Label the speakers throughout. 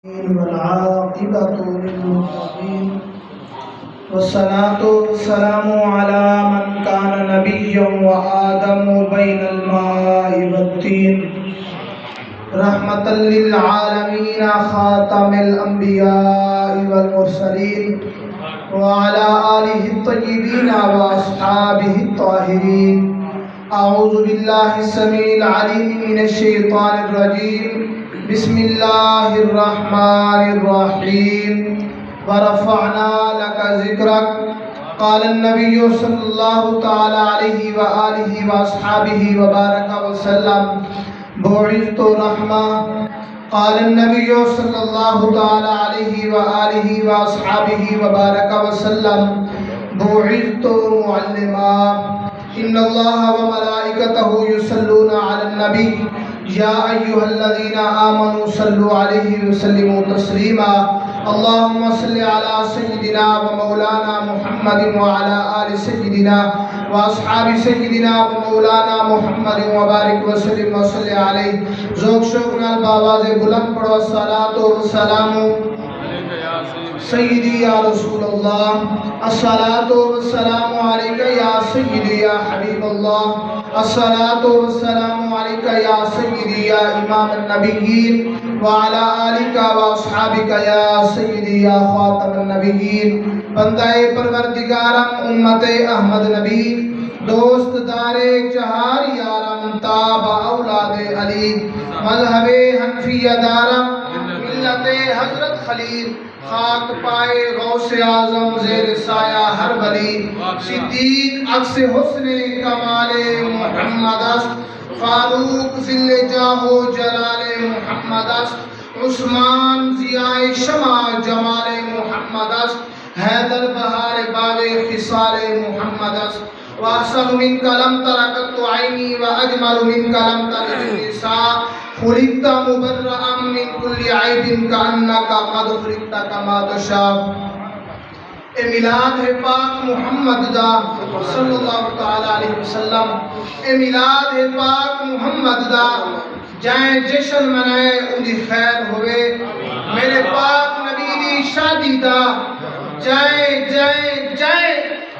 Speaker 1: والعاقبة للمتقين والصلاة والسلام على من كان نبيا وآدم بين الماء والطين رحمة للعالمين خاتم الأنبياء والمرسلين وعلى آله الطيبين وأصحابه الطاهرين. أعوذ بالله السميع العليم من الشيطان الرجيم. بسم الله الرحمن الرحيم. ورفعنا لك ذكرك. قال النبي صلى الله تعالى عليه وآله وأصحابه وبارك وسلم بعثت رحمة. قال النبي صلى الله تعالى عليه وآله وأصحابه وبارك وسلم بعثت معلما. إن الله وملائكته يصلون على النبي يا أيها الذين آمنوا صلوا عليه وسلموا تسليما. اللهم صل على سيدنا ومولانا محمد وعلى آل سيدنا وأصحاب سيدنا ومولانا محمد وبارك وسلم وصل عليه. ذوق شوق نال باواز بلند پڑھو الصلاۃ والسلام سیدی یا رسول اللہ. الصلاۃ والسلام علیک یا سیدی یا حبیب اللہ. الصلاۃ والسلام علیک یا سیدی یا امام النبیین وعلی آلک واصحابک یا سیدی یا خاتم النبیین. بندہ پروردگارم امت احمد نبی دوست دار چہار یارم تاب اولاد علی مذہب حنفیہ دارم ملت حضرت خلیل خاک پائے غوث اعظم زیر سایہ ہر ولی. صدیق عکس حسن کمال محمد است. فاروق ذل جاہ و جلال محمد است. عثمان ضیاء شمع جمال محمد است. حیدر بہار باغ خصال محمد است. وأحسن منك لم تر قط عيني وأجمل منك لم تلد النساء. خلقت مبرأ من كل عيب كأنك قد خلقت كما تشاء. اے میلاد ہے پاک محمد دا صلی اللہ تعالی علیہ وسلم. اے میلاد ہے پاک محمد دا جائیں جشن منائے اندی خیر ہوئے. میرے پاک نبی دی شادی دا جائیں جائیں جائیں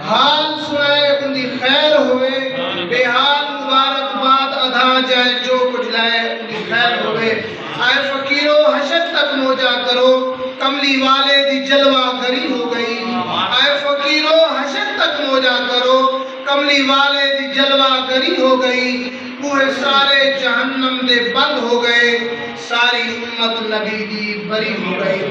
Speaker 1: حال سنائے اندی خیر ہوئے. بے حال مبارک باد ادا جائے جو کچھ لائے اندی خیر ہوئے. آئے فقیرو حشر تک موجہ کرو کملی والے دی جلوہ گری ہو گئی. آئے فقیرو حشر تک موجہ کرو کملی والے دی جلوہ گری ہو گئی. وہ سارے جہنم دے بند ہو گئے. ساری امت نبی دی بری ہو گئی.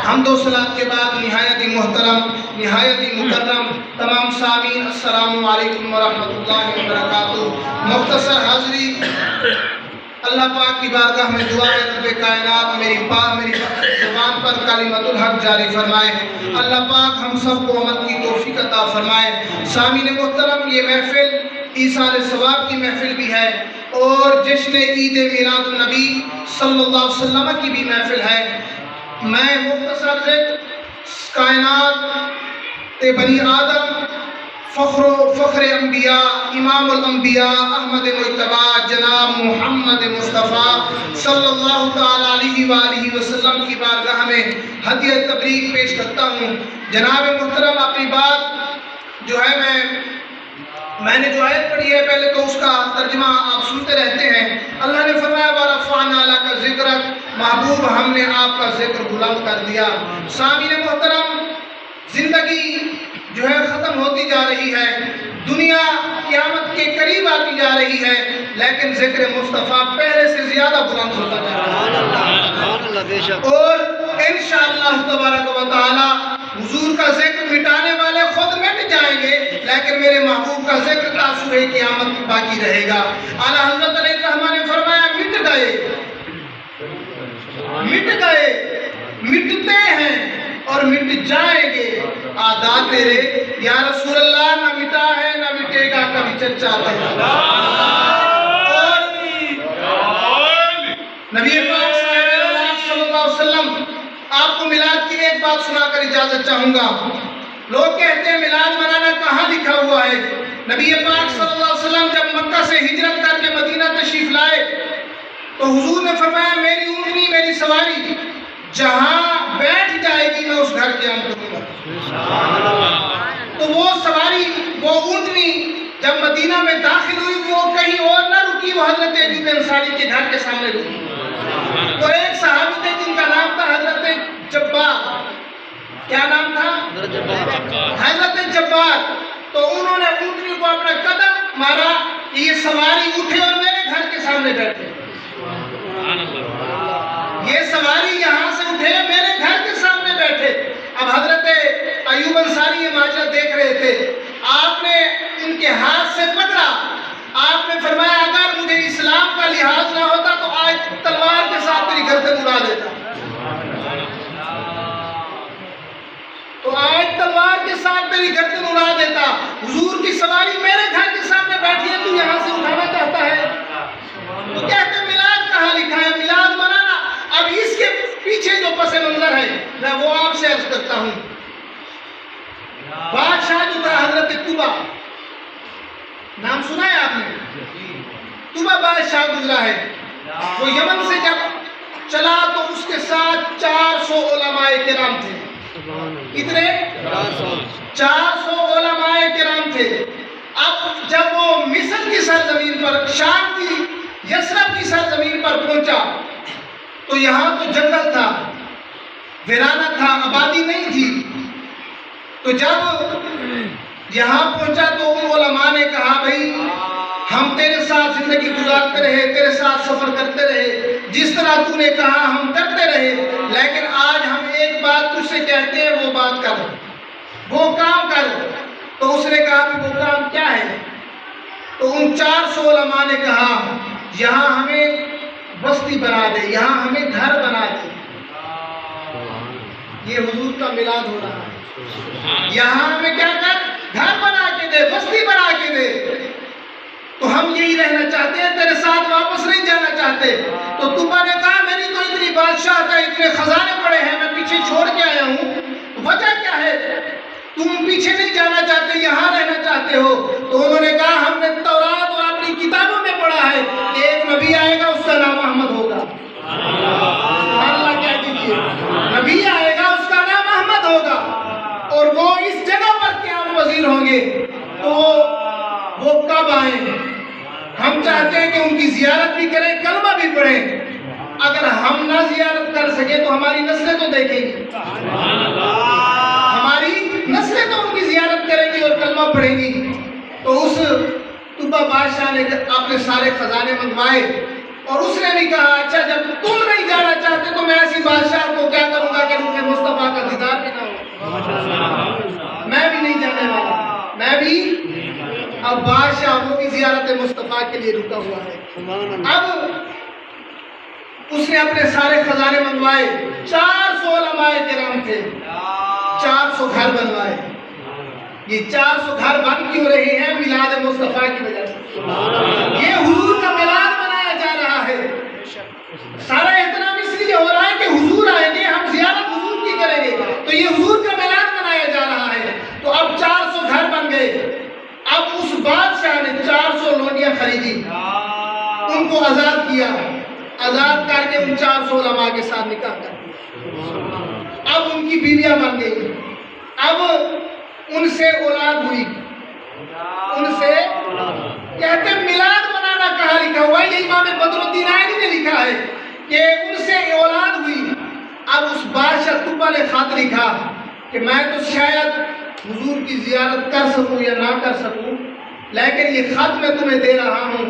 Speaker 1: حمد و صلاۃ کے بعد نہایت محترم نہایت مکرم تمام سامعین السلام علیکم ورحمۃ اللہ وبرکاتہ. مختصر حاضری اللہ پاک کی بارگاہ میں دعا ہے رب کائنات میری زبان پر کلمۃ الحق جاری فرمائے. اللہ پاک ہم سب کو عمل کی توفیق عطا فرمائے. سامعین محترم یہ محفل ایصال ثواب کی محفل بھی ہے اور جشن عید میلاد النبی صلی اللہ علیہ وسلم کی بھی محفل ہے. میں مختصر ذکر کائنات بنی آدم فخر انبیاء امام الانبیاء احمد مجتبی جناب محمد مصطفیٰ صلی اللہ تعالی علیہ وآلہ وسلم کی بارگاہ میں ہدیہ تبریک پیش کرتا ہوں. جناب محترم اپنی بات جو ہے میں نے جو آیت پڑھی ہے پہلے تو اس کا ترجمہ آپ سنتے رہتے ہیں. اللہ نے فرمایا وَرَفَعْنَا لَكَ ذِكْرَكَ محبوب ہم نے آپ کا ذکر بلند کر دیا. سامعین محترم زندگی جو ہے ختم ہوتی جا رہی ہے. دنیا قیامت کے قریب آتی جا رہی ہے لیکن ذکر مصطفیٰ پہلے سے زیادہ بلند ہوتا جا رہا ہے. اور انشاءاللہ تبارک و تعالی حضور کا ذکر مٹانے والے خود مٹ جائیں گے لیکن میرے محبوب کا ذکر تاثر قیامت باقی رہے گا. اعلیٰ حضرت علیہ الرحمٰن نے فرمایا مٹ گئے مٹتے ہیں اور مٹ جائیں گے عادات تیرے یا رسول اللہ. نہ مٹا ہے نہ مٹے گا کبھی چچا تیرا. اور نبی پاک صلی اللہ علیہ وسلم آپ کو میلاد کی ایک بات سنا کر اجازت چاہوں گا. لوگ کہتے ہیں میلاد منانا کہاں لکھا ہوا ہے. نبی پاک صلی اللہ علیہ وسلم جب مکہ سے ہجرت کر کے مدینہ تشریف لائے تو حضور نے فرمایا میری اونٹنی میری سواری جہاں بیٹھ جائے گی میں اس گھر کے اندر کروں گا۔ تو وہ سواری، وہ اونٹنی جب مدینہ میں داخل ہوئی وہ کہیں اور نہ رکی، وہ حضرت ایوب انصاری کے گھر کے سامنے رکی۔ وہ ایک صحابی تھے جن کا نام تھا حضرت جبار۔ کیا نام تھا؟ حضرت جبار۔ تو انہوں نے اونٹنی کو اپنا قدم مارا کہ یہ سواری اٹھے اور میرے گھر کے سامنے بیٹھے، یہ سواری یہاں سے اٹھے میرے گھر کے سامنے بیٹھے۔ اب حضرت ایوب انصاری یہ ماجرا دیکھ رہے تھے، آپ نے ان کے ہاتھ سے پکڑا، آپ نے فرمایا اگر مجھے اسلام کا لحاظ نہ ہوتا تو آج تلوار کے ساتھ میری گردن اڑا دیتا، تو آج تلوار کے ساتھ میری گردن اڑا دیتا۔ حضور کی سواری میرے گھر کے سامنے بیٹھی ہے، تو یہاں سے اٹھانا چاہتا ہے؟ تو کہتے ہیں میلاد کہاں لکھا ہے، میلاد منانا۔ اب اس کے پیچھے جو پس منظر ہے میں وہ آپ سے عرض کرتا ہوں۔ بادشاہ جو تھا حضرت طوبہ، نام سنا ہے آپ نے؟ طوبہ بادشاہ گزرا ہے، وہ یمن سے جب چلا تو اس کے ساتھ 400 علماء کرام تھے۔ کتنے؟ 400 علماء کرام تھے۔ اب جب وہ مصر کی سرزمین پر، شام کی یثرب کی سرزمین پر پہنچا تو یہاں تو جنگل تھا، ویرانہ تھا، آبادی نہیں تھی۔ تو جب یہاں پہنچا تو ان علماء نے کہا بھئی ہم تیرے ساتھ زندگی گزارتے رہے، تیرے ساتھ سفر کرتے رہے، جس طرح تو نے کہا ہم کرتے رہے، لیکن آج ہم ایک بات تجھ سے کہتے ہیں، وہ بات کر، وہ کام کر۔ تو اس نے کہا کہ وہ کام کیا ہے؟ تو ان 400 علماء نے کہا یہاں ہمیں بستی بنا دے، یہاں ہمیں گھر بنا دے۔ یہ حضور کا میلاد ہو رہا ہے، یہاں ہمیں کیا کر؟ گھر بنا کے دے، بستی بنا کے دے۔ تو ہم یہی رہنا چاہتے ہیں، تیرے ساتھ واپس نہیں جانا چاہتے۔ تو طوبہ نے کہا میری تو اتنی بادشاہت ہے، اتنے خزانے پڑے ہیں، میں پیچھے چھوڑ کے آیا ہوں، وجہ کیا ہے؟ تم پیچھے نہیں جانا چاہتے، یہاں رہنا چاہتے ہو۔ تو انہوں نے کہا ہم نے تورات اور اپنی کتابوں میں پڑھا ہے کہ ایک نبی آئے گا، اس کا نام احمد ہوگا۔ اللہ کہہ دیجیے، نبی آئے گا، اس کا نام احمد ہوگا، اور وہ اس جگہ پر قیام پذیر ہوں گے۔ تو وہ کب آئیں؟ ہم چاہتے ہیں کہ ان کی زیارت بھی کریں، کلمہ بھی پڑھیں۔ اگر ہم نہ زیارت کر سکے تو ہماری نسلیں تو دیکھیں گی، ہماری نسلیں تو ان کی زیارت کریں گی اور کلمہ پڑھیں گی۔ تو اس طوبہ بادشاہ نے اپنے سارے خزانے منگوائے اور اس نے بھی کہا اچھا جب تم نہیں جانا چاہتے تو میں ایسی بادشاہ کو کیا کروں گا کہ روح مصطفیٰ کا دیدار بھی نہ ہو، میں بھی نہیں جانے والا، میں بھی۔ اب بادشاہ وہ بھی زیارت مصطفیٰ کے لیے رکا ہوا ہے۔ اب اس نے اپنے سارے خزانے منگوائے، 400 علماء کرام تھے، 400 گھر بنوائے۔ یہ 400 گھر بن کیوں رہے ہیں؟ میلاد مصطفیٰ کی وجہ سے۔ یہ حضور کا میلاد منایا جا رہا ہے۔ سارا اہتمام اس لیے ہو رہا ہے کہ حضور آئیں گے، ہم زیارت حضور کی کریں گے، تو یہ حضور کا میلاد منایا جا رہا ہے۔ تو اب 400 گھر بن گئے۔ اب اس بادشاہ نے 400 لونڈیاں خریدی، ان کو آزاد کیا، آزاد کر کے ان 400 علماء کے ساتھ نکاح کر دیا۔ اب ان کی بیویاں بن گئی، اب ان سے اولاد ہوئی، ان سے کہتے ہیں میلاد منانا کہاں لکھا ہوا ہے؟ یہ امام بدر الدین عینی نے لکھا ہے کہ ان سے اولاد ہوئی۔ اب اس بادشاہ طوبہ نے خط لکھا کہ میں تو شاید حضور کی زیارت کر سکوں یا نہ کر سکوں، لیکن یہ خط میں تمہیں دے رہا ہوں،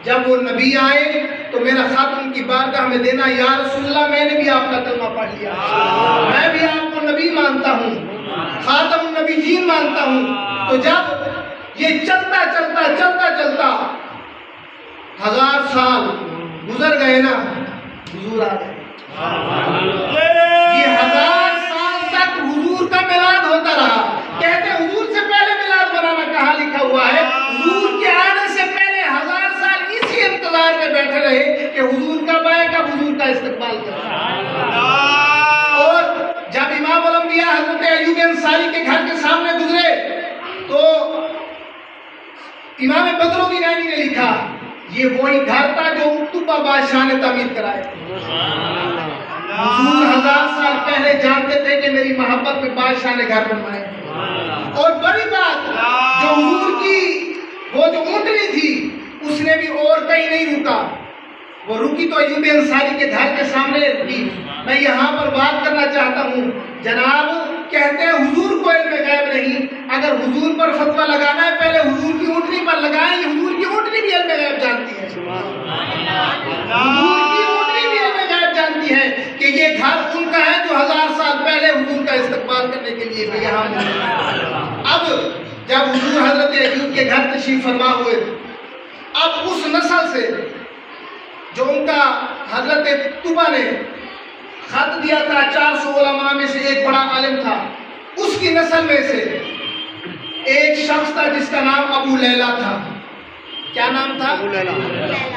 Speaker 1: جب وہ نبی آئے تو میرا خط ان کی بارگاہ میں دینا۔ یا رسول اللہ میں نے بھی آپ کا کلمہ پڑھ لیا، میں بھی آپ کو نبی مانتا ہوں، خاتم النبیین مانتا ہوں۔ تو جب یہ چلتا چلتا چلتا چلتا 1000 سال گزر گئے نا، حضور آ گئے۔ یہ 1000 سال تک حضور کا میلاد ہوتا رہا۔ کہتے ہیں حضور سے پہلے میلاد منانا کہاں لکھا ہوا ہے؟ حضور کے آنے سے پہلے 1000 سال اسی انتظار میں بیٹھے رہے کہ حضور کب آئے گا، حضور کا استقبال کریں۔ اور جب امام الانبیاء حضرت ایوب انصاری کے گھر کے سامنے گزرے تو امام بدر الدین عینی نے لکھا یہ وہی گھر تھا جو طوبہ بادشاہ نے تعمیر کرایا۔ حضور 1000 جانتے تھے کہ میری محبت میں بادشاہ نے گھر بنوائے. اور بڑی بات جو حضور کی وہ جو اونٹنی تھی اس نے بھی اور کہیں نہیں رکا, وہ رکی تو ایوب انصاری کے گھر کے سامنے رکی. میں یہاں پر بات کرنا چاہتا ہوں, جناب کہتے ہیں حضور کو علم غیب نہیں, اگر حضور پر فتویٰ لگانا ہے پہلے حضور کی اونٹنی پر لگائیں, حضور کی اونٹنی بھی علم غیب جانتی ہے. حضور کی اونٹنی بھی علم غیب جانتی ہے کہ یہ گھر ان کا ہے جو 1000 سال پہلے حضور کا استقبال کرنے کے لیے یہاں موجود. اب جب حضور حضرت ایوب کے گھر تشریف فرما ہوئے, اب اس نسل سے جو ان کا حضرت طبع نے خط دیا تھا, 400 علماء میں سے ایک بڑا عالم تھا, اس کی نسل میں سے ایک شخص تھا جس کا نام ابو لیلہ تھا. کیا نام تھا؟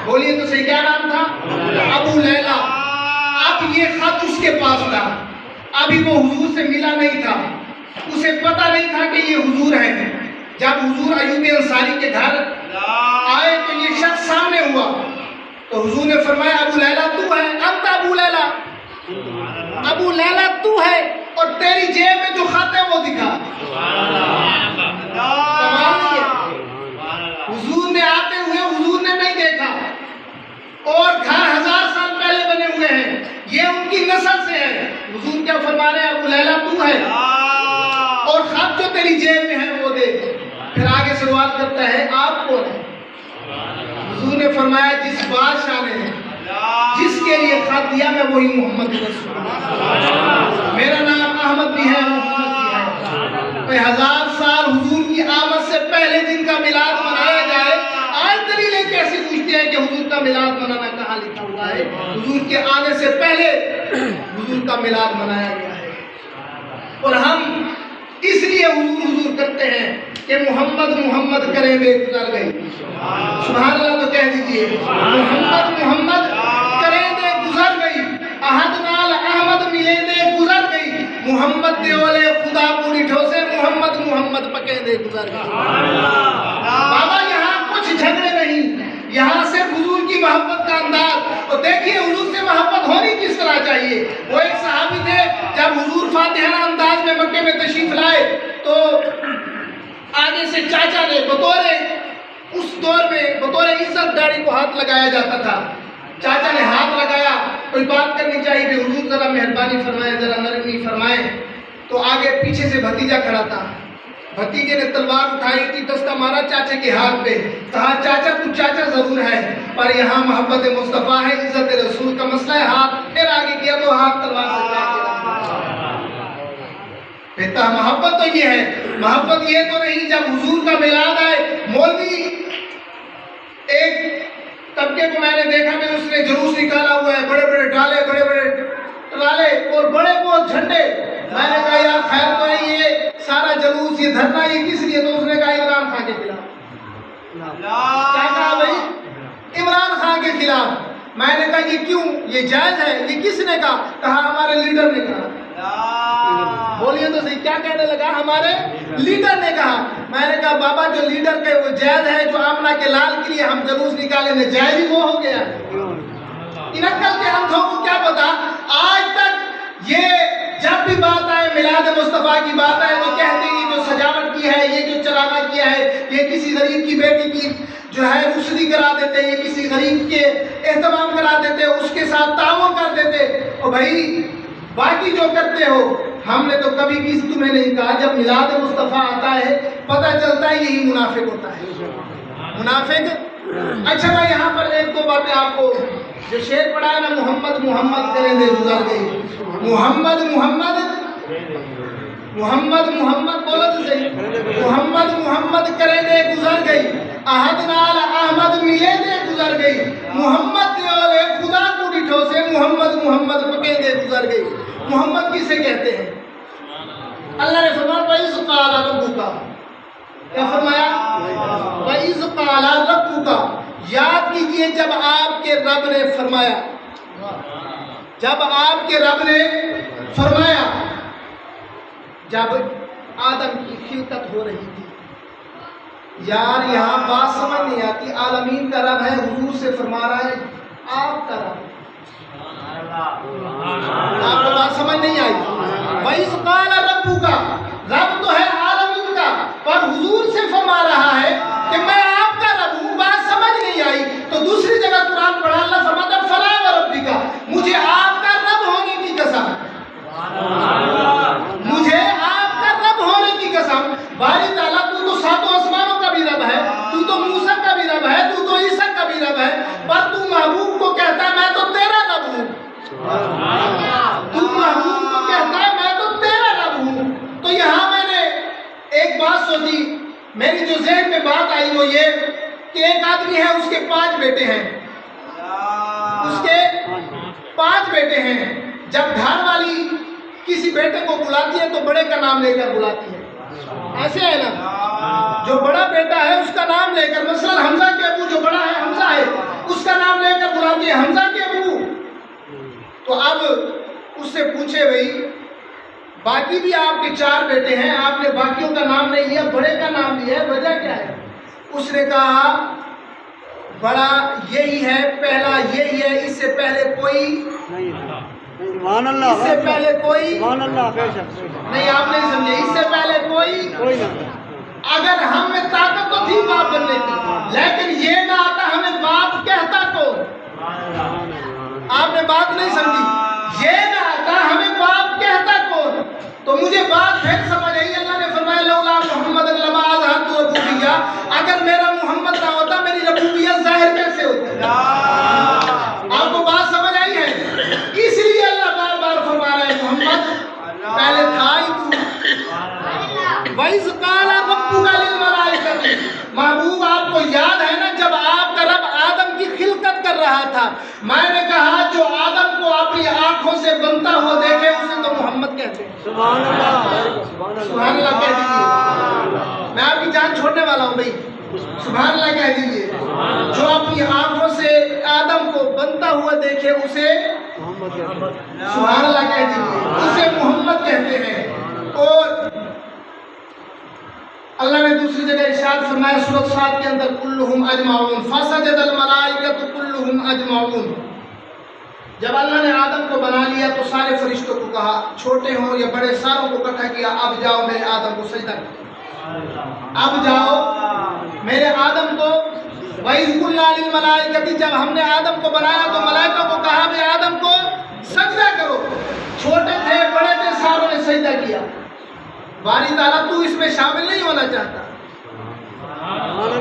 Speaker 1: بولیے تو صحیح, کیا نام تھا؟ ابو لیلہ. اب یہ خط اس کے پاس تھا, ابھی وہ حضور سے ملا نہیں تھا, اسے پتہ نہیں تھا کہ یہ حضور ہیں. جب حضور ایوب انصاری کے گھر آئے تو یہ شخص سامنے ہوا, تو حضور نے فرمایا ابو لیلہ تو ہے؟ انت ابو لیلہ, ابو لیلہ تو ہے, اور تیری جیب میں جو خط ہے وہ دکھا. حضور نے آتے ہوئے حضور نے نہیں دیکھا, اور گھر 1000 سال پہلے بنے ہوئے ہیں, یہ ان کی نسل سے ہے. حضور کیا فرما رہے ہیں؟ ابو لیلہ تو ہے, اور خط جو تیری جیب میں ہے وہ دے. پھر آگے سوال کرتا ہے آپ کون ہیں؟ حضور نے فرمایا جس بادشاہ نے جس کے لیے خط دیا میں وہی محمد رسول اللہ. میرا نام احمد بھی ہے, محمد بھی ہے. 1000 سال حضور کی آمد سے پہلے جن کا میلاد منایا جائے, آج دلیلیں کیسی پوچھتے ہیں کہ حضور کا میلاد منانا کہاں لکھا ہوا ہے؟ حضور کے آنے سے پہلے حضور کا میلاد منایا گیا ہے. اور ہم اس لیے حضور حضور کرتے ہیں کہ محمد محمد کریں دے گزر گئی. سبحان اللہ تو کہہ دیجئے, محمد محمد کریں دے گزر گئی, احد نال احمد ملے دے گزر گئی, محمد دے اولے خدا پوری ٹھوسے, محمد محمد پکے دے گزر گئی. بابا یہاں کچھ جھگڑے نہیں, یہاں صرف حضور کی محبت کا انداز. اور دیکھیے حضور سے محبت ہونی کس طرح چاہیے. وہ ایک صحابی تھے, جب حضور فاتحانہ انداز میں مکے میں تشریف لائے تو آگے سے چاچا نے اس دور میں بطور عزت داڑھی کو ہاتھ لگایا جاتا تھا. چاچا نے ہاتھ لگایا, کوئی بات کرنی چاہیے کہ حضور ذرا مہربانی فرمائیں, ذرا نرمی فرمائیں. تو آگے پیچھے سے بھتیجا کھڑا تھا, بھتیجے نے تلوار اٹھائی تھی, دستہ مارا چاچے کے ہاتھ پہ, کہا چاچا تو چاچا ضرور ہے پر یہاں محبت مصطفیٰ ہے, عزت رسول کا مسئلہ ہے. ہاتھ پھر آگے کیا تو ہاتھ تلوار سے کہتا محبت تو یہ ہے. محبت یہ تو نہیں جب حضور کا میلاد آئے. مولوی ایک طبقے کو میں نے دیکھا کہ اس نے جلوس نکالا ہوا ہے, بڑے بڑے ڈالے, بڑے بڑے ٹرالے اور بڑے بہت جھنڈے. میں نے کہا یار خیر تو ہے, یہ سارا جلوس یہ دھرنا یہ کس لیے؟ تو اس نے کہا عمران خان کے خلاف. کیا کہا بھائی؟ عمران خان کے خلاف. میں نے کہا یہ کیوں, یہ جائز ہے؟ یہ کس نے کہا؟ کہا ہمارے لیڈر نے کہا. بولیے تو صحیح, کیا کہنے لگا؟ ہمارے لیڈر نے کہا. میں نے کہا بابا جو لیڈر کے وہ جائز ہے, جو آمنہ کے لال کے لیے ہم جلوس نکالے نے جائز ہی وہ ہو گیا. ان عقل کے اندھوں کو کیا پتا. آج تک یہ جب بھی بات آئے میلاد مصطفیٰ کی بات آئے تو کہتے ہیں جو سجاوٹ کی ہے, یہ جو چراغا کیا ہے, یہ کسی غریب کی بیٹی کی جو ہے رشدی کرا دیتے, یہ کسی غریب کے اہتمام کرا دیتے, اس کے ساتھ تعاون کر دیتے. اور بھائی باقی جو کرتے ہو, ہم نے تو کبھی بھی تمہیں نہیں کہا. جب میلاد مصطفیٰ آتا ہے پتہ چلتا ہے یہی منافق ہوتا ہے. منافق. اچھا میں یہاں پر ایک دو باتیں آپ کو, جو شعر پڑھا ہے نا, محمد محمد کریں دے گزر گئی. محمد محمد محمد محمد بولو تو صحیح. محمد محمد کریں دے گزر گئی, احد نال احمد ملے دے گزر گئی, محمد دے اولے خدا کو ڈٹھو سے, محمد محمد پکے دے گزر گئی. محمد کسے کہتے ہیں؟ اللہ نے فرمایا وَإِذْ قَالَ رَبُّكَ, کیا فرمایا؟ وَإِذْ قَالَ رَبُّكَ. یاد کیجئے جب آپ کے رب نے فرمایا, جب آپ کے رب نے فرمایا, جب آدم کی خلقت ہو رہی تھی. یار یہاں بات سمجھ نہیں آتی. عالمین کا رب ہے, حضور سے فرما رہا ہے آپ کا رب. آپ کو بات سمجھ نہیں آئی.
Speaker 2: بات سوچی، میری جو ذہن میں بات آئی وہ یہ کہ ایک آدمی ہے، اس کے 5 بیٹے ہیں، اس کے 5 بیٹے ہیں۔ جب گھر والی کسی بیٹے کو بلاتی ہے تو بڑے کا نام لے کر بلاتی ہے، ایسے ہے نا؟ جو بڑا بیٹا ہے اس کا نام لے کر، مثلا حمزہ کے ابو، جو بڑا ہے حمزہ ہے، اس کا نام لے کر بلاتی ہے حمزہ کے ابو۔ تو اب اس سے پوچھے بھئی باقی بھی آپ کے 4 بیٹے ہیں، آپ نے باقیوں کا نام نہیں لیا، بڑے کا نام لیا ہے، وجہ کیا ہے؟ اس نے کہا بڑا یہی ہے، پہلا یہی ہے، اس سے پہلے کوئی اس سے پہلے کوئی نہیں، آپ نہیں سمجھے، اس سے پہلے کوئی اگر ہم میں طاقت تو تھی باپ بننے کی، لیکن یہ نہ آتا ہمیں باپ کہتا کون؟ آپ نے بات نہیں سمجھی، یہ نہ آتا ہمیں باپ کہتا کون؟ تو مجھے بات پھر سمجھ آئی۔ اللہ نے فرمایا لولا محمد لما اظہرت ربوبیہ، اگر میرا محمد نہ ہوتا میری ربوبیت ظاہر کیسے ہوتی؟ آپ کو بات سمجھ آئی ہے؟ اس لیے اللہ بار بار فرما رہا ہے محمد پہلے تھا ہی تو۔ وَإِذْ قَالَ رَبُّكَ لِلْمَلَائِكَةِ، محبوب آپ کو یاد ہے نا جب آپ کا رب آدم کی خلقت کر رہا تھا، میں نے کہا جو آدم کو اپنی آنکھوں سے بنتا ہوا دیکھے اسے تو محمد کہتے ہیں۔ سبحان اللہ، سبحان اللہ کہہ دیجیے، میں آپ کی جان چھوڑنے والا ہوں بھائی، سبحان اللہ کہہ دیجیے۔ جو اپنی آنکھوں سے آدم کو بنتا ہوا دیکھے اسے سبحان اللہ کہہ دیجیے، اسے محمد کہتے ہیں۔ اور اللہ نے دوسری جگہ ارشاد فرمایا سورۃ صاد کے اندر کلہم اجمعون فسجد الملائکۃ کلہم اجمعون، جب اللہ نے آدم کو بنا لیا تو سارے فرشتوں کو کہا، چھوٹے ہوں یا بڑے، ساروں کو اکٹھا کیا، اب جاؤ میرے آدم کو سجدہ کرو، اب جاؤ میرے آدم کو۔ وَإِذْ قُلْنَا لِلْمَلَائِكَةِ، جب ہم نے آدم کو بنایا تو ملائکہ کو کہا بھئی آدم کو سجدہ کرو، چھوٹے تھے بڑے تھے ساروں نے سجدہ کیا۔ باری تعالیٰ تو اس میں شامل نہیں ہونا چاہتا،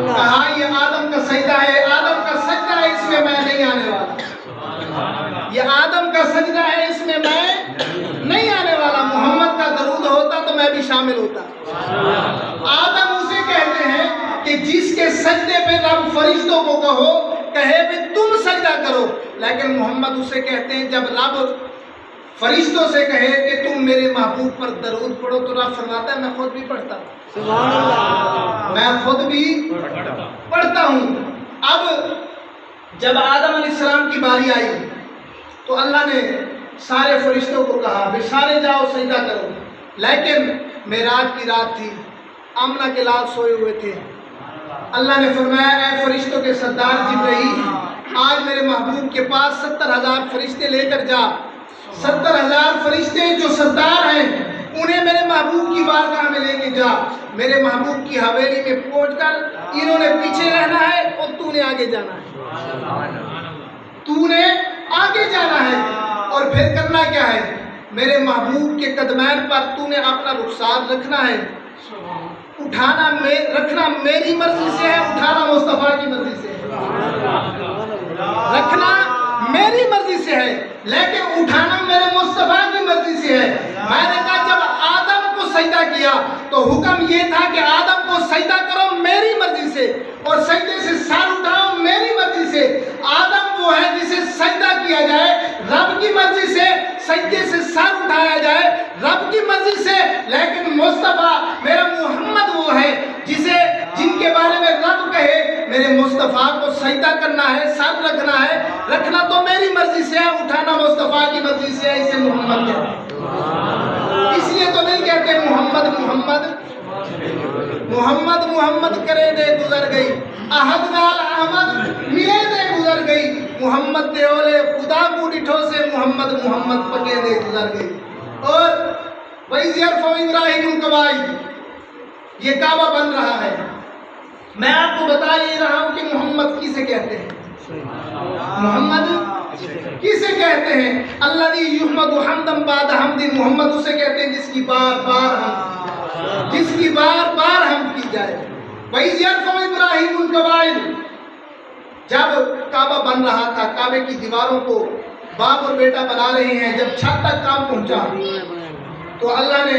Speaker 2: کہا یہ آدم کا سجدہ ہے، آدم کا سجدہ ہے، اس میں میں نہیں آنے والا، یہ آدم کا سجدہ ہے، اس میں میں نہیں آنے والا۔ محمد کا درود ہوتا تو میں بھی شامل ہوتا۔ آدم اسے کہتے ہیں کہ جس کے سجدے پہ رب فرشتوں کو کہے بھی تم سجدہ کرو، لیکن محمد اسے کہتے ہیں جب رب فرشتوں سے کہے کہ تم میرے محبوب پر درود پڑھو تو رب فرماتا ہے میں خود بھی پڑھتا ہوں، سبحان اللہ، میں خود بھی پڑھتا ہوں۔ اب جب آدم علیہ السلام کی باری آئی تو اللہ نے سارے فرشتوں کو کہا بھی سارے جاؤ سجدہ کرو، لیکن معراج کی رات تھی، آمنہ کے لال سوئے ہوئے تھے۔ اللہ نے فرمایا اے فرشتوں کے سردار جبرائیل، آج میرے محبوب کے پاس 70,000 فرشتے لے کر جا، 70,000 فرشتے جو سردار ہیں انہیں میرے محبوب کی بارگاہ میں لے کے جا، میرے محبوب کی حویلی میں پہنچ کر انہوں نے پیچھے رہنا ہے اور تو نے آگے جانا ہے، تو نے آگے جانا ہے، اور پھر کرنا کیا ہے؟ میرے محبوب کے قدمین پر تو نے اپنا رخسار رکھنا ہے، اٹھانا رکھنا میری مرضی سے ہے، اٹھانا مصطفیٰ کی مرضی سے ہے، رکھنا میری مرضی سے ہے لیکن اٹھانا میرے مصطفیٰ کی مرضی سے ہے۔ میں نے کہا جب آدم کو سجدہ کیا تو حکم یہ تھا کہ آدم کو سجدہ کرو میری مرضی سے اور سجدے سے سر اٹھاؤ میری مرضی سے۔ آدم وہ ہے جسے سجدہ کیا جائے رب کی مرضی سے، سجدے سے سر اٹھایا جائے رب کی مرضی سے، لیکن مصطفیٰ میرا محمد وہ ہے جن کے بارے میں رب کہے میرے مصطفیٰ کو سجدہ کرنا ہے، سر رکھنا ہے، رکھنا تو میری مرضی سے ہے، اٹھانا مصطفیٰ کی مرضی سے ہے، اسے محمد کہتے ہیں۔ اس لیے تو نہیں کہتے محمد محمد، محمد محمد کرے دے گزر گئی، احد نال احمد ملے دے گزر گئی، محمد دے اولے خدا کو ڈٹھو سے محمد محمد پکے دے گزر گئی۔ اور وَإِذْ يَرْفَعُ إِبْرَاهِيمُ الْقَوَاعِدَ، یہ کعبہ بن رہا ہے، میں آپ کو بتا ہی رہا ہوں کہ محمد کسے کہتے ہیں، محمد کسے کہتے ہیں؟ الذی یحمد حمدا بعد حمد، محمد اسے کہتے ہیں جس کی بار بار حمد کی جائے۔ وَإِذْ يَرْفَعُ إِبْرَاهِيمُ الْقَوَاعِدَ، جب کعبہ بن رہا تھا، کعبے کی دیواروں کو باپ اور بیٹا بنا رہے ہیں، جب چھت تک کام پہنچا تو اللہ نے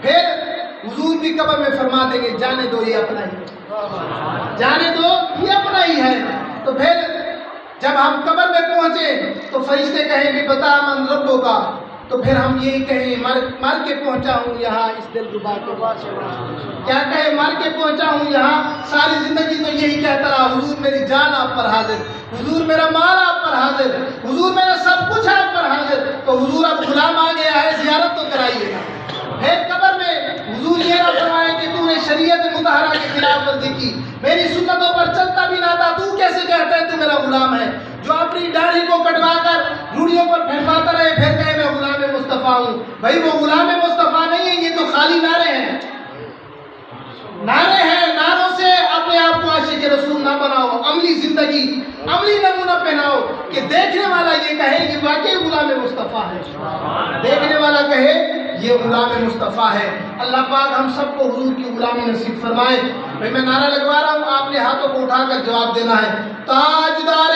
Speaker 2: پھر حضور بھی قبر میں فرما دیں گے جانے دو یہ اپنا ہی ہے، جانے دو یہ اپنا ہی ہے. تو پھر جب ہم قبر میں پہنچے تو فرشتے کہیں گے بتا من ربوں کا، تو پھر ہم یہی کہیں مر کے پہنچا ہوں یہاں اس دلربا کے پاس. کیا کہے مر کے پہنچا ہوں یہاں، ساری زندگی تو یہی کہتا رہا حضور میری جان آپ پر حاضر، حضور میرا مال آپ پر حاضر، حضور میرا سب کچھ آپ پر حاضر. تو حضور اب غلام آ گیا ہے زیارت تو کرائیے گا. پھر قبر میں حضور یہ نہ فرمائے کہ تو نے شریعت مطہرہ کی خلاف ورزی کی، میری سنتوں پر چلتا بھی نہ تھا، تو کیسے کہتا ہے تو میرا غلام ہے. جو اپنی داڑھی کو کٹوا کر روڑیوں پر پھینکاتا رہے پھر کہے میں غلام مصطفیٰ ہوں. بھائی وہ غلام مصطفیٰ نہیں ہے، یہ تو خالی نعرے ہیں، نعرے ہیں. نعروں سے اپنے آپ کو عاشق رسول نہ بناؤ، عملی زندگی عملی نمونہ پہناؤ کہ دیکھنے والا یہ کہے کہ واقعی غلام مصطفیٰ ہے، دیکھنے والا کہے یہ غلام مصطفیٰ ہے. اللہ پاک ہم سب کو حضور کی غلامی نصیب فرمائے. بھائی میں نعرہ لگوا رہا ہوں، آپ نے ہاتھوں کو اٹھا کر جواب دینا ہے. تاجدار